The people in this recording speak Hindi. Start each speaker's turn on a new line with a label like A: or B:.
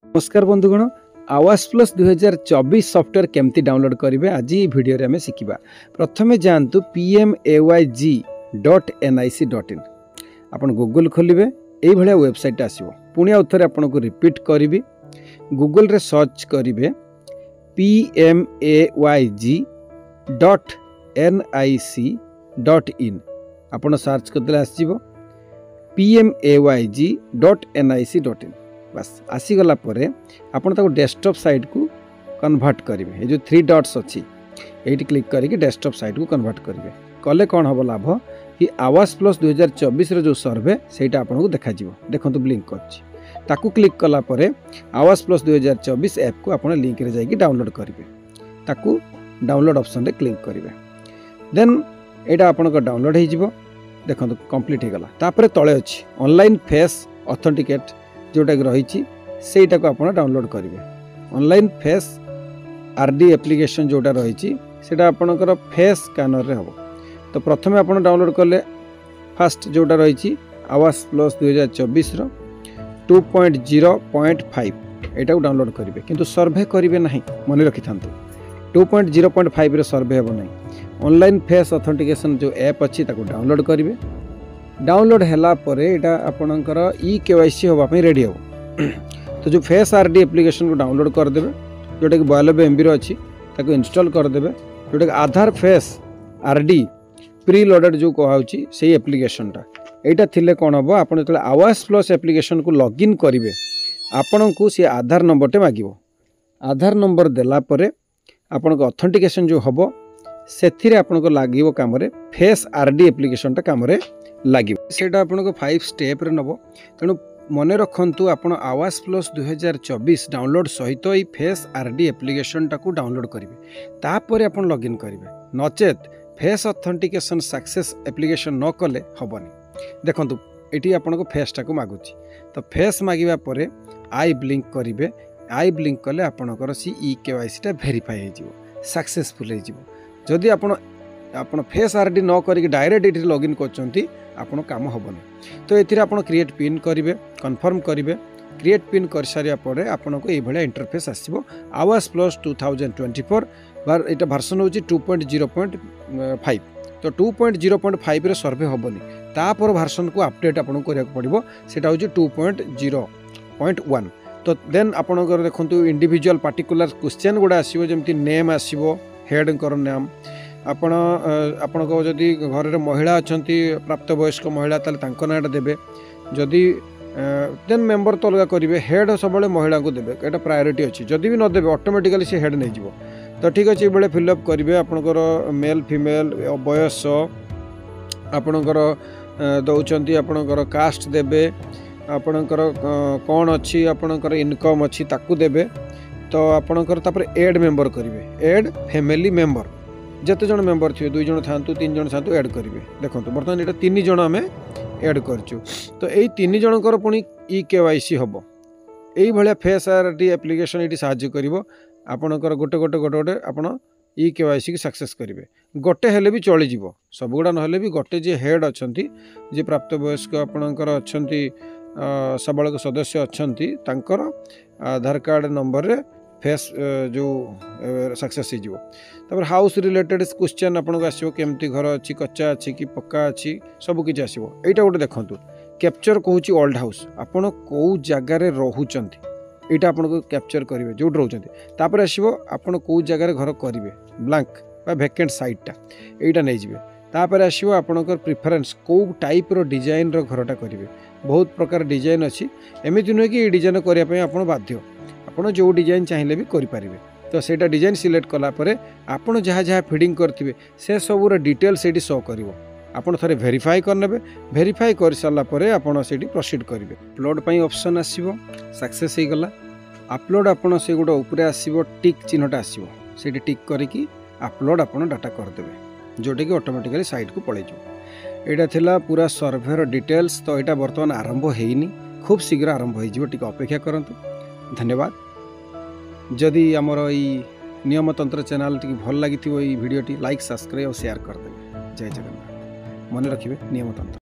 A: नमस्कार बंधुगण, आवास प्लस 2024 सॉफ्टवेयर केमती डाउनलोड करेंगे आज ये वीडियो रे हमें शिखा। प्रथमे जातु pmayg.nic.in आपन गूगल खोलिए, यही भाया वेबसाइट आसो। पुणी आउ थे आपन को रिपीट करी गूगल रे सर्च करेंगे pmayg.nic.in आपन सर्च करदे आसो pmayg.nic.in बस आसीगला परे आपन ताको डेस्कटॉप साइट को कन्वर्ट करेंगे। ये जो 3 डॉट्स अच्छी ये क्लिक करके डेस्कटॉप साइट को कन्वर्ट करेंगे। कले कौन हम लाभ कि आवास प्लस 2024 रे जो सर्वे सेटा आपन को देखा जीवो। देखंतु ब्लिंक करछि ताकू क्लिक कला परे आवास प्लस 2024 ऐप को आपन लिंक रे जाइए डाउनलोड करेंगे। ताकू डाउनलोड ऑप्शन रे क्लिक करेंगे। देन एटा आपन को डाउनलोड हो जिवो। देखंतु कंप्लीट हो गला। तापरे तळे अछि ऑनलाइन फेस ऑथेंटिकेट जोटा कि रही सेटा को आप डाउनलोड करेंगे। ऑनलाइन फेस आरडी एप्लिकेशन जोटा रही सेटा आपणकर फेस स्कैनर रे हम। तो प्रथम आप डाउनलोड कले फास्ट जोटा रही आवास प्लस 2024 2.0.5 एटा को डाउनलोड करेंगे। किंतु सर्वे करेंगे ना, मन रखी था 2.0.5 रे सर्वे हे ना। ऑनलाइन फेस ऑथेंटिकेशन जो ऐप अच्छी डाउनलोड करेंगे। डाउनलोड हैला परे एटा आपणकर ई-केवाईसी होगा रेडी हो। तो जो फेस आरडी एप्लिकेशन को डाउनलोड करदेवे जोटा कि 92 MB अच्छी ताको इंस्टॉल करदेवे। जोटा कि आधार फेस आरडी प्री लोडेड जो कहुची से एप्लिकेशनटा एटा थिले कौन हम आप आवास प्लस एप्लिकेशन को लॉगिन करेंगे। आपण को सी आधार नंबरटे मागिबो। आधार नंबर देला परे आपण को ऑथेंटिकेशन जो हम से लगे कम फेस आरडी एप्लिकेशनटा कम लगे सेटा आपन को 5 स्टेप रे नबो। तेणु मन रखु आपन आवास प्लस 2024 डाउनलोड सहित ही फेस आरडी एप्लिकेशन टाकू डाउनलोड करेंगे। तापर आपन लॉगिन करेंगे। नचेत फेस ऑथेंटिकेशन सक्सेस एप्लिकेशन न कले हेनी। देखंतु एटी आपन को फेस टाकू मागुची। तो फेस मागिबा परे आई ब्लिंक करेंगे। आई ब्लिंक कले आपनकर सी ई-केवाईसी टा वेरीफाई हो जिवो, सक्सेसफुल हो जिवो। जदि आपन फेस आरडी न करिक डायरेक्ट ये लॉगिन करचंती आपन काम हेनी। तो ये क्रिएट पिन करेंगे, कन्फर्म करेंगे। क्रिएट पिन कर सारिया परे आपन को ये भाया इंटरफेस आसो। आवास प्लस 2024 बार ये वर्सन हूँ 2.0.5। तो 2.0.5 रे सर्वे हेनी। तापर वर्सन को अपडेट आपको करा पड़ो सेटा हूँ 2.0.1। तो देन आपणकर देखो इंडिविजुअल पार्टिकुलर क्वेश्चन गुड़ा आसो जमी नेम आसो, हेड नाम आपण को जदि घर महिला अच्छा प्राप्त वयस्क महिला तांको नाटा देबे। जदि देन मेंबर तो अलग करेंगे। हेड सब महिला को देवे, यहाँ प्रायोरिटी अच्छी। जदि भी नदेवे ऑटोमेटिकली से हेड नहीं जीवो। तो ठीक अच्छे ये फिलअप करेंगे। आपणकर मेल फीमेल बयस आपणकर दौरान आपणकर कास्ट देवे, आपणकर कौन अच्छी आपणकर इनकम अच्छी ताकू देवे। तो आपणकर तापर एड मेंबर करेंगे। एड फैमिली मेंबर जिते जन मेंबर थे 2 जन था 3 जन था एड करेंगे। देखो बर्तमान ये 3 जन आम एड करचु। तो यही 3 जनकर पुणी ई-केवाईसी हम। यही भाया फेस आरडी एप्लिकेशन ये साहाय्य कर आपणकर गोटे गोटे गोटे गोटे आप ई-केवाईसी की सक्सेस करेंगे। गोटे हेले भी चलीज सबुगुड़ा ना भी गोटे जी हेड अच्छा जी प्राप्त वयस्क आपणकर अच्छा सबल सदस्य अच्छा आधार कार्ड नंबर रे फेस जो सक्सेस हो। हाउस रिलेटेड क्वेश्चन आपको आसो केमती घर अच्छी, कच्चा अच्छी कि पक्का अच्छी, सबकि आसो। यहाँ गोटे देखूँ कैप्चर कहूँ ओल्ड हाउस आपड़ कौ जगार रोचंती यहाँ आपको कैप्चर करेंगे जो रोचते। आसो आपड़ कौ जगार घर करेंगे ब्लांक वैकेंट साइटा यहाँ नहीं जाए। तापर आसो आपणकर प्रिफरेन्स कौ टाइप रो डिजाइन रो घरटा करेंगे। बहुत प्रकार डिजाइन अच्छी, एमती नुहे कि डिजाइन करने आप बाध्य। आपड़ जो डिजाइन चाहिए भी करें। तो सेटा डिजाइन सिलेक्ट कलापर आपड़ जहाँ जहाँ फिडिंग करेंगे से सबूर डिटेल्स ये शो कर आपड़ थे वेरीफाई करने। वेरीफाई कर सारापर आपड़ से प्रोसीड करेंगे। अपलोड पर ऑप्शन आसो सक्सेस हो गला। अपलोड आपड़ से गोटे उपरे आसो टिक चिन्हटा आसो से टिक करके अपलोड आप डाटा करदे जोटा कि ऑटोमेटिकली साइट को पलैज। यहाँ थिला पूरा सर्वेर डिटेल्स। तो यहाँ बर्तमान आरंभ होनी, खूब शीघ्र आरंभ हो। अपेक्षा करंतु। धन्यवाद। जदि आमर ई नियमतंत्र चैनल टी भल लगी भिडियोटी लाइक सब्सक्राइब और शेयर करदे। जय जगन्नाथ। मन रखिए नियमतंत्र।